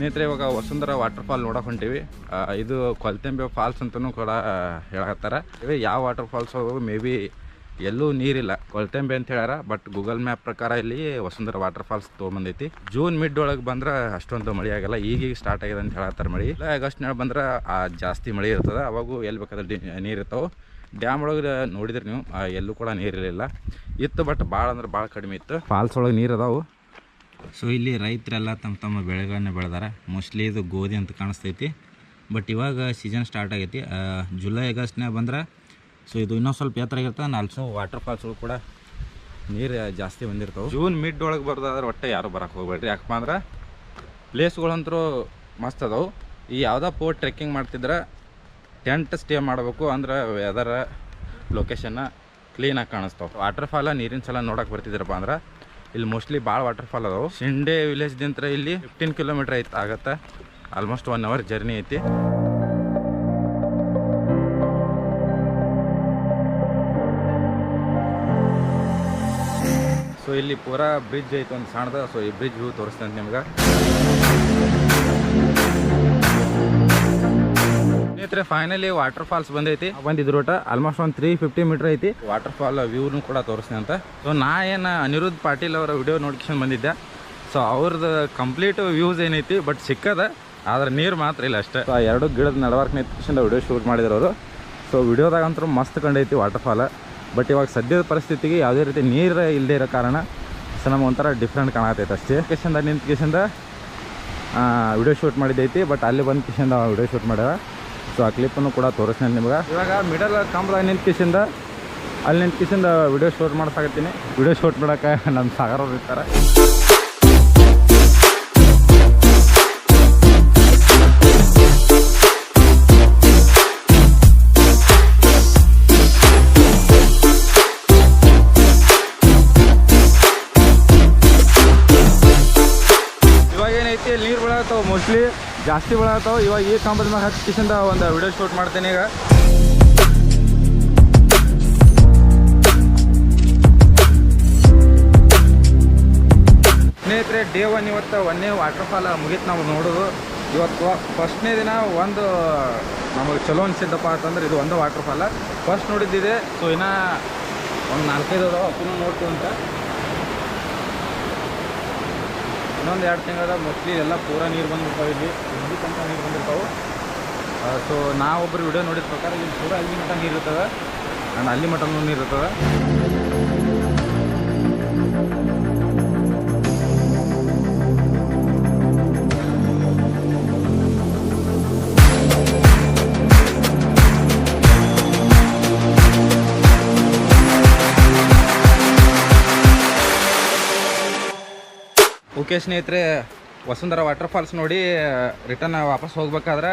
ಸ್ನೇಹಿತರೆ ಇವಾಗ Vasundhara water fall ನೋಡಕ್ಕೆ ಹೊಂಟೀವಿ. ಇದು ಕೊಲ್ತೆಂಬೆ ಫಾಲ್ಸ್ ಅಂತಲೂ ಕೂಡ ಹೇಳತ್ತಾರ. ಯಾವ ವಾಟರ್ ಫಾಲ್ಸ್ ಮೇ ಬಿ ಎಲ್ಲೂ ನೀರಿಲ್ಲ, ಕೊಲ್ತೆಂಬೆ ಅಂತ ಹೇಳ್ಯಾರ. ಬಟ್ ಗೂಗಲ್ ಮ್ಯಾಪ್ ಪ್ರಕಾರ ಇಲ್ಲಿ ವಸುಂಧರಾ ವಾಟರ್ ಫಾಲ್ಸ್ ತೊಗೊಂಬಂದೈತಿ. ಜೂನ್ ಮಿಡ್ ಒಳಗೆ ಬಂದ್ರೆ ಅಷ್ಟೊಂದು ಮಳೆ ಆಗಲ್ಲ, ಈಗೀಗ ಸ್ಟಾರ್ಟ್ ಆಗಿದೆ ಅಂತ ಹೇಳತ್ತಾರ ಮಳೆ. ಆಗಸ್ಟ್ನಾಗ ಬಂದ್ರೆ ಜಾಸ್ತಿ ಮಳೆ ಇರ್ತದೆ, ಅವಾಗೂ ಎಲ್ಲಿ ಬೇಕಾದ್ರೆ ನೀರು ಇರ್ತಾವೆ. ಡ್ಯಾಮ್ ಒಳಗೆ ನೋಡಿದ್ರಿ ನೀವು, ಎಲ್ಲೂ ಕೂಡ ನೀರಿರಲಿಲ್ಲ, ಇತ್ತು ಬಟ್ ಭಾಳ ಅಂದ್ರೆ ಭಾಳ ಕಡಿಮೆ ಇತ್ತು. ಫಾಲ್ಸ್ ಒಳಗೆ ನೀರು ಅದಾವು. ಸೊ ಇಲ್ಲಿ ರೈತರೆಲ್ಲ ತಮ್ಮ ಬೆಳೆಗಳನ್ನ ಬೆಳೆದಾರೆ. ಮೋಸ್ಟ್ಲಿ ಇದು ಗೋಧಿ ಅಂತ ಕಾಣಿಸ್ತೈತಿ. ಬಟ್ ಇವಾಗ ಸೀಸನ್ ಸ್ಟಾರ್ಟ್ ಆಗೈತಿ. ಜುಲೈ ಆಗಸ್ಟ್ನಾಗ ಬಂದ್ರೆ ಸೊ ಇದು ಇನ್ನೂ ಸ್ವಲ್ಪ ಎತ್ತರ ಆಗಿರ್ತದೆ. ಆಲ್ಸೋ ವಾಟರ್ ಫಾಲ್ಸ್ಗಳು ಕೂಡ ನೀರು ಜಾಸ್ತಿ ಬಂದಿರ್ತಾವೆ. ಜೂನ್ ಮಿಡ್ ಒಳಗೆ ಬರ್ದಾದ್ರೆ ಒಟ್ಟೆ ಯಾರು ಬರೋಕ್ಕೆ ಹೋಗ್ಬೇಡ್ರಿ, ಯಾಕಪ್ಪ ಅಂದ್ರೆ ಪ್ಲೇಸ್ಗಳಂತರೂ ಮಸ್ತ್ ಅದಾವೆ. ಈ ಯಾವುದೋ ಪೋರ್ಟ್ ಟ್ರೆಕ್ಕಿಂಗ್ ಮಾಡ್ತಿದ್ರೆ ಟೆಂಟ್ ಸ್ಟೇ ಮಾಡಬೇಕು, ಅಂದ್ರೆ ವೆದರ್ ಲೊಕೇಶನ್ನ ಕ್ಲೀನಾಗಿ ಕಾಣಿಸ್ತಾವೆ. ವಾಟರ್ ಫಾಲ ನೀರಿನ ಸಲ ನೋಡೋಕೆ ಬರ್ತಿದ್ರಪ್ಪ ಅಂದ್ರೆ ಇಲ್ಲಿ ಮೋಸ್ಟ್ಲಿ ಭಾಳ ವಾಟರ್ ಫಾಲ್ ಅದಾವೆ. ಶಿಂಡೆ ವಿಲೇಜ್ದಿಂತ ಇಲ್ಲಿ 15 ಕಿಲೋಮೀಟ್ರ್ ಐತೆ ಆಗತ್ತೆ. ಆಲ್ಮೋಸ್ಟ್ 1 ಅವರ್ ಜರ್ನಿ ಐತಿ. ಸೊ ಇಲ್ಲಿ ಪೂರಾ ಬ್ರಿಡ್ಜ್ ಐತೆ ಒಂದು ಸಣ್ಣದ. ಸೊ ಈ ಬ್ರಿಡ್ಜ್ ವ್ಯೂ ತೋರಿಸ್ತೇನೆ ನಿಮ್ಗೆ. ಸ್ನೇಹಿತರೆ ಫೈನಲಿ ವಾಟರ್ ಫಾಲ್ಸ್ ಬಂದೈತಿ. ಬಂದಿದ್ರು ರೂಟ ಆಲ್ಮೋಸ್ಟ್ ಒಂದು 350 ಮೀಟರ್ ಐತಿ. ವಾಟರ್ ಫಾಲ್ ವ್ಯೂನು ಕೂಡ ತೋರಿಸ್ತೀನಿ ಅಂತ. ಸೊ ನಾ ಏನು ಅನಿರುದ್ಧ್ ಪಾಟೀಲ್ ಅವರ ವಿಡಿಯೋ ನೋಡ್ಕೊಂಡು ಬಂದಿದ್ದೆ. ಸೊ ಅವ್ರದ್ದು ಕಂಪ್ಲೀಟ್ ವ್ಯೂಸ್ ಏನೈತಿ, ಬಟ್ ಸಿಕ್ಕದ, ಆದ್ರೆ ನೀರು ಮಾತ್ರ ಇಲ್ಲ ಅಷ್ಟೇ. ಸೊ ಎರಡು ಗಿಡದ ನಡವರ್ಕ್ ನಿಂತ್ಕೊಂಡು ವಿಡಿಯೋ ಶೂಟ್ ಮಾಡಿದ್ರು ಅವರು. ಸೊ ವಿಡಿಯೋದಾಗಂತೂ ಮಸ್ತ್ ಕಂಡೈತಿ ವಾಟರ್ ಫಾಲ್. ಬಟ್ ಇವಾಗ ಸದ್ಯದ ಪರಿಸ್ಥಿತಿಗೆ ಯಾವುದೇ ರೀತಿ ನೀರು ಇಲ್ಲದೆ ಇರೋ ಕಾರಣ ಸೊ ನಮ್ಗೆ ಒಂಥರ ಡಿಫ್ರೆಂಟ್ ಕಾಣತೈತೆ ಅಷ್ಟೇ. ಕಿಶಂದ ನಿಂತು ಕಿಶಂದ ವಿಡಿಯೋ ಶೂಟ್ ಮಾಡಿದ್ದೈತಿ. ಬಟ್ ಅಲ್ಲಿ ಬಂದು ಕಿಶಂದ ವಿಡಿಯೋ ಶೂಟ್ ಮಾಡ್ಯಾರ. ಸೊ ಆ ಕ್ಲಿಪ್ಪನ್ನು ಕೂಡ ತೋರಿಸ್ತೀನಿ ನಿಮ್ಗೆ. ಇವಾಗ ಮಿಡಲ್ ಕಂಬದಾಗ ನಿಂತು ಕಿಶಿಂದ ಅಲ್ಲಿ ನಿಂತು ಕಿಶಿಂದ ವಿಡಿಯೋ ಶೂಟ್ ಮಾಡ್ಸಾಕತ್ತೀನಿ. ವಿಡಿಯೋ ಶೂಟ್ ಮಾಡೋಕೆ ನಮ್ಮ ಸಾಗರ್ ಅವ್ರು ಇರ್ತಾರೆ. ಇವಾಗ ಏನೈತಿ ನೀರು ಬೀಳತ್ತಾವ, ಮೋಸ್ಟ್ಲಿ ಜಾಸ್ತಿ ಬೀಳತ್ತಾವ. ಇವಾಗ ಈ ಕಂಬದ ಮ್ಯಾಗ ಹತ್ತಿ ಕಿಶಿಂದ ಒಂದು ವಿಡಿಯೋ ಶೂಟ್ ಮಾಡ್ತೀನಿ ಈಗ. ಸ್ನೇಹಿತರೆ ಡೇ 1 ಇವತ್ತು 1ನೇ ವಾಟರ್ ಫಾಲ್ ಮುಗೀತು ನಾವು ನೋಡೋದು. ಇವತ್ತು ಫಸ್ಟ್ನೇ ದಿನ ಒಂದು ನಮಗೆ ಚಲೋ ಅನಿಸಿದ್ದಪ್ಪ ಅಂತಂದ್ರೆ ಇದು ಒಂದು ವಾಟರ್ ಫಾಲ ಫಸ್ಟ್ ನೋಡಿದ್ದಿದೆ. ಸೊ ಇನ್ನೂ ಒಂದು 4-5 ಅದಾವ, ಅದನ್ನು ನೋಡ್ತೀವಿ ಅಂತ. ಇನ್ನೊಂದು 2 ತಿಂಗಳ ಮೋಸ್ಟ್ಲಿ ಎಲ್ಲ ಪೂರಾ ನೀರು ಬಂದಿರ್ತಾವೆ. ಇಲ್ಲಿ ತನಕ ನೀರು ಬಂದಿರ್ತಾವೆ. ಸೊ ನಾವೊಬ್ಬರು ವಿಡಿಯೋ ನೋಡಿದ ಪ್ರಕಾರ ಇಲ್ಲಿ ಪೂರಾ ಅಲ್ಲಿ ಮಟ್ಟ ನೀರು ಇರ್ತದೆ, ಆ್ಯಂಡ್ ಅಲ್ಲಿ ಮಟ್ಟನೂ ನೀರು ಇರ್ತದೆ. ಓಕೆ ಸ್ನೇಹಿತರೆ, ವಸುಂಧರಾ ವಾಟರ್ ಫಾಲ್ಸ್ ನೋಡಿ ರಿಟರ್ನ್ ವಾಪಸ್ ಹೋಗ್ಬೇಕಾದ್ರೆ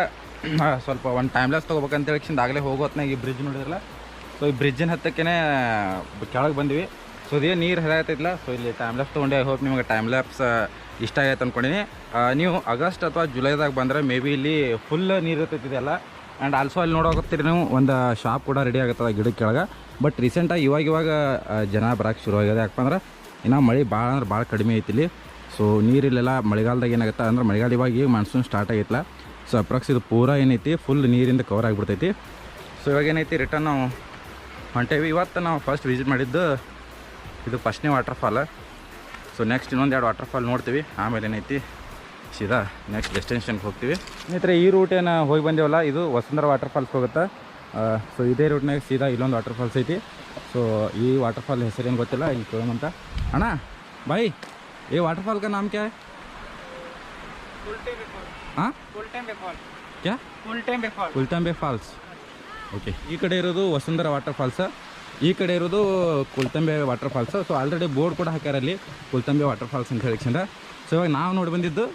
ಸ್ವಲ್ಪ ಒಂದು ಟೈಮ್ಲೆಸ್ ತೊಗೋಬೇಕಂತೇಳಿ ಆಗಲೇ ಹೋಗೋತ್ನಾಗ ಈ ಬ್ರಿಡ್ಜ್ ನೋಡಿದ್ರಲ್ಲ. ಸೊ ಈ ಬ್ರಿಡ್ಜಿನ ಹತ್ತಕ್ಕೇ ಕೆಳಗೆ ಬಂದ್ವಿ. ಸೊ ಇದೇ ನೀರು ಹರಿಯಾಗ್ತೈತಿಲ್ಲ. ಸೊ ಇಲ್ಲಿ ಟೈಮ್ಲೆಸ್ ತೊಗೊಂಡು ಐ ಹೋಪ್ ನಿಮಗೆ ಟೈಮ್ಲೆಪ್ಸ್ ಇಷ್ಟ ಆಗೈತೆ ಅಂದ್ಕೊಂಡಿನಿ. ನೀವು ಆಗಸ್ಟ್ ಅಥವಾ ಜುಲೈದಾಗ ಬಂದರೆ ಮೇ ಬಿ ಇಲ್ಲಿ ಫುಲ್ ನೀರು ಇರ್ತೈತಿದೆಯಲ್ಲ. ಆ್ಯಂಡ್ ಆಲ್ಸೋ ಅಲ್ಲಿ ನೋಡೋಕತ್ತೀರಿ ನೀವು ಒಂದು ಶಾಪ್ ಕೂಡ ರೆಡಿ ಆಗುತ್ತದೆ ಗಿಡಕ್ಕೆ ಕೆಳಗೆ. ಬಟ್ ರೀಸೆಂಟಾಗಿ ಇವಾಗ ಜನ ಬರೋಕ್ಕೆ ಶುರುವಾಗಿದೆ. ಯಾಕಪ್ಪ ಅಂದ್ರೆ ಇನ್ನೂ ಮಳೆ ಭಾಳ ಅಂದ್ರೆ ಭಾಳ ಕಡಿಮೆ ಐತಿ ಇಲ್ಲಿ. ಸೊ ನೀರಿಲ್ಲೆಲ್ಲ ಮಳೆಗಾಲದಾಗ ಏನಾಗುತ್ತೆ ಅಂದ್ರೆ ಮಳೆಗಾಲ ಇವಾಗ ಈಗ ಮಾನ್ಸೂನ್ ಸ್ಟಾರ್ಟ್ ಆಗೈತಲ್ಲ. ಸೊ ಅಪ್ರಾಕ್ಸ್ ಇದು ಪೂರಾ ಏನೈತಿ ಫುಲ್ ನೀರಿಂದ ಕವರ್ ಆಗಿಬಿಡ್ತೈತಿ. ಸೊ ಇವಾಗ ಏನೈತಿ ರಿಟರ್ನ್ ನಾವು ಹೊಂಟೇವಿ. ಇವತ್ತು ನಾವು ಫಸ್ಟ್ ವಿಸಿಟ್ ಮಾಡಿದ್ದು ಇದು ಫಸ್ಟ್ನೇ ವಾಟರ್ ಫಾಲ್. ಸೊ ನೆಕ್ಸ್ಟ್ ಇನ್ನೊಂದು 2 ವಾಟರ್ ಫಾಲ್ ನೋಡ್ತೀವಿ. ಆಮೇಲೆ ಏನೈತಿ ಸೀದಾ ನೆಕ್ಸ್ಟ್ ಡೆಸ್ಟಿನೇಷನ್ಗೆ ಹೋಗ್ತೀವಿ. ಸ್ನೇಹಿತರೆ ಈ ರೂಟ್ ಏನು ಹೋಗಿ ಬಂದೇವಲ್ಲ, ಇದು ವಸುಂಧರಾ ವಾಟರ್ ಫಾಲ್ಸ್ ಹೋಗುತ್ತೆ. ಸೊ ಇದೇ ರೂಟ್ನಾಗ ಸೀದಾ ಇಲ್ಲೊಂದು ವಾಟರ್ ಫಾಲ್ಸ್ ಐತಿ. ಸೊ ಈ ವಾಟರ್ ಫಾಲ್ ಹೆಸರೇನು ಗೊತ್ತಿಲ್ಲ, ಇಲ್ಲಿ ಕೇಳೋಣಂತ. ಅಣ್ಣ ಬಾಯ್, ये वाटरफॉल का नाम क्या है? हाँ, क्या? कुलटेंबे फॉल्स. ಓಕೆ, ಈ ಕಡೆ ಇರೋದು ವಸುಂಧರಾ ವಾಟರ್ ಫಾಲ್ಸ್, ಈ ಕಡೆ ಇರೋದು Kulthambe water falls. So already board ಕೂಡ ಹಾಕ್ಯಾರ ಅಲ್ಲಿ ಕುಲ್ತಂಬೆ ವಾಟರ್ ಫಾಲ್ಸ್ ಅಂತ ಹೇಳಿಕ್ಷಂದ. ಸೊ ಇವಾಗ ನಾವು ನೋಡಿ ಬಂದಿದ್ದು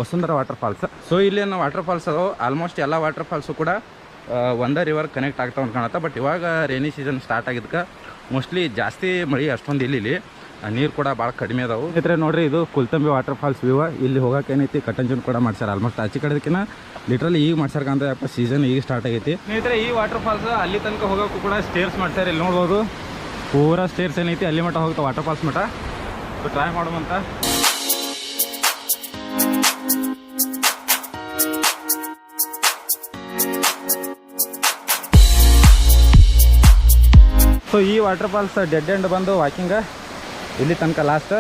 ವಸುಂಧರಾ ವಾಟರ್ ಫಾಲ್ಸ್. ಸೊ ಇಲ್ಲಿ ನಾವು ವಾಟರ್ ಫಾಲ್ಸ್ ಅದಾವೆ. ಆಲ್ಮೋಸ್ಟ್ ಎಲ್ಲ ವಾಟರ್ ಫಾಲ್ಸು ಕೂಡ ಒಂದೇ ರಿವರ್ ಕನೆಕ್ಟ್ ಆಗ್ತಾವ ಅಂತ ಕಾಣುತ್ತೆ. ಬಟ್ ಇವಾಗ ರೇನಿ ಸೀಸನ್ ಸ್ಟಾರ್ಟ್ ಆಗಿದ್ದಕ್ಕೆ ಮೋಸ್ಟ್ಲಿ ಜಾಸ್ತಿ ಮಳೆ ಅಷ್ಟೊಂದು ಇಲ್ಲಿ ನೀರು ಕೂಡ ಭಾಳ ಕಡಿಮೆ ಅದಾವೆ. ಸ್ನೇಹಿತರೆ ನೋಡ್ರಿ, ಇದು ಕುಲ್ತಂಬೆ ವಾಟರ್ ಫಾಲ್ಸ್ ವ್ಯೂ. ಇಲ್ಲಿ ಹೋಗೋಕೆ ಏನೈತಿ ಕಟ್ಟಂಜನ್ ಕೂಡ ಮಾಡ್ಸಾರ. ಆಲ್ಮೋಸ್ಟ್ ಆಚೆ ಕಡೆದಕ್ಕಿಂತ ಲಿಟ್ರಲಿ ಈಗ ಮಾಡ್ಸಾರ್ಕಂತ ಯಾಕೆ ಸೀಸನ್ ಈಗ ಸ್ಟಾರ್ಟ್ ಆಗೈತಿ. ಸ್ನೇಹಿತರೆ ಈ ವಾಟರ್ ಫಾಲ್ಸ್ ಅಲ್ಲಿ ತನಕ ಹೋಗೋಕ್ಕೂ ಕೂಡ ಸ್ಟೇರ್ಸ್ ಮಾಡ್ತಾರೆ. ಇಲ್ಲಿ ನೋಡ್ಬೋದು ಪೂರಾ ಸ್ಟೇರ್ಸ್ ಏನೈತಿ ಅಲ್ಲಿ ಮಟ್ಟ ಹೋಗ್ತಾ ವಾಟರ್ ಫಾಲ್ಸ್ ಮಟ್ಟ. ಸೊ ಟ್ರೈ ಮಾಡುವಂತ ಸೊ ಈ ವಾಟರ್ ಫಾಲ್ಸ್ ಡೆಡ್ ಎಂಡ್ ಬಂದು ವಾಕಿಂಗ್ ಇಲ್ಲಿ ತನಕ ಲಾಸ್ಟ್.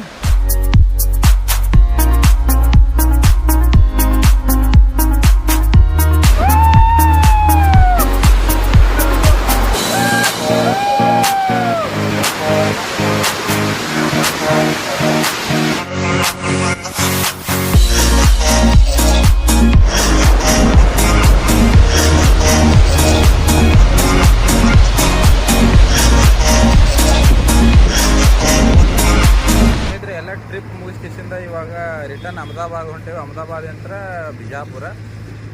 ಟ್ರಿಪ್ ಮುಗಿಸ್ಕಿಸಿಂದ ಇವಾಗ ರಿಟರ್ನ್ ಅಹಮದಾಬಾದ್ ಹೊಂಟೇವೆ. ಅಹಮದಾಬಾದ್ ಅಂತ ಬಿಜಾಪುರ.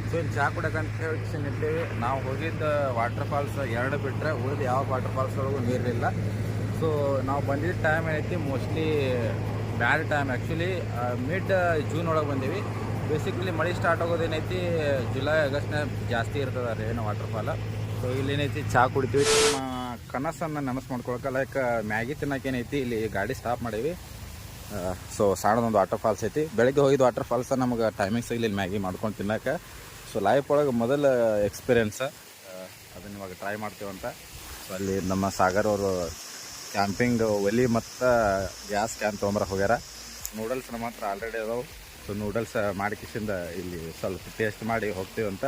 ಸೊ ಇಲ್ಲಿ ಚಹಾ ಕುಡಕಂತ ಹೇಳಿ ನಿಂತೇವೆ. ನಾವು ಹೋಗಿದ್ದ ವಾಟರ್ ಫಾಲ್ಸ್ 2 ಬಿಟ್ಟರೆ ಉಳಿದು ಯಾವ ವಾಟರ್ ಫಾಲ್ಸ್ ಒಳಗೂ ನೀರಿಲ್ಲ. ಸೊ ನಾವು ಬಂದಿದ್ದ ಟೈಮ್ ಏನೈತಿ mostly bad time. Actually mid June ಒಳಗೆ ಬಂದೀವಿ. ಬೇಸಿಕಲಿ ಮಳೆ ಸ್ಟಾರ್ಟ್ ಆಗೋದೇನೈತಿ ಜುಲೈ ಆಗಸ್ಟ್ನಾಗ ಜಾಸ್ತಿ ಇರ್ತದೆ ರೇನು ವಾಟರ್ ಫಾಲ್. ಸೊ ಇಲ್ಲಿ ಏನೈತಿ ಚಹಾ ಕುಡಿತೀವಿ. ನಮ್ಮ ಕನಸನ್ನು ನೆನಸು ಮಾಡ್ಕೊಳಕ್ಕೆ ಲೈಕ್ ಮ್ಯಾಗಿ ತಿನ್ನೋಕೇನೈತಿ ಇಲ್ಲಿ ಗಾಡಿ ಸ್ಟಾಪ್ ಮಾಡೀವಿ. ಸೊ ಸಣ್ಣದೊಂದು ವಾಟರ್ ಫಾಲ್ಸ್ ಐತಿ. ಬೆಳಗ್ಗೆ ಹೋಗಿದ್ದು ವಾಟರ್ ಫಾಲ್ಸ್ ನಮಗೆ ಟೈಮಿಂಗ್ ಸಿಗಲಿಲ್ಲ ಮ್ಯಾಗಿ ಮಾಡ್ಕೊಂಡು ತಿನ್ನೋಕೆ. ಸೊ ಲೈಫ್ ಒಳಗೆ ಮೊದಲ ಎಕ್ಸ್ಪೀರಿಯೆನ್ಸ್ ಅದನ್ನು ಇವಾಗ ಟ್ರೈ ಮಾಡ್ತೀವಂತ. ಸೊ ಅಲ್ಲಿ ನಮ್ಮ ಸಾಗರ್ ಅವರು ಕ್ಯಾಂಪಿಂಗ್ ಒಲಿ ಮತ್ತು ಗ್ಯಾಸ್ ಕ್ಯಾನ್ ತೊಗೊಂಬರಕ್ಕೆ ಹೋಗ್ಯಾರ. ನೂಡಲ್ಸ್ನ ಮಾತ್ರ ಆಲ್ರೆಡಿ ಅದಾವೆ. ಸೊ ನೂಡಲ್ಸ್ ಮಾಡಿಕಿಸಿಂದ ಇಲ್ಲಿ ಸ್ವಲ್ಪ ಟೇಸ್ಟ್ ಮಾಡಿ ಹೋಗ್ತೀವಂತ.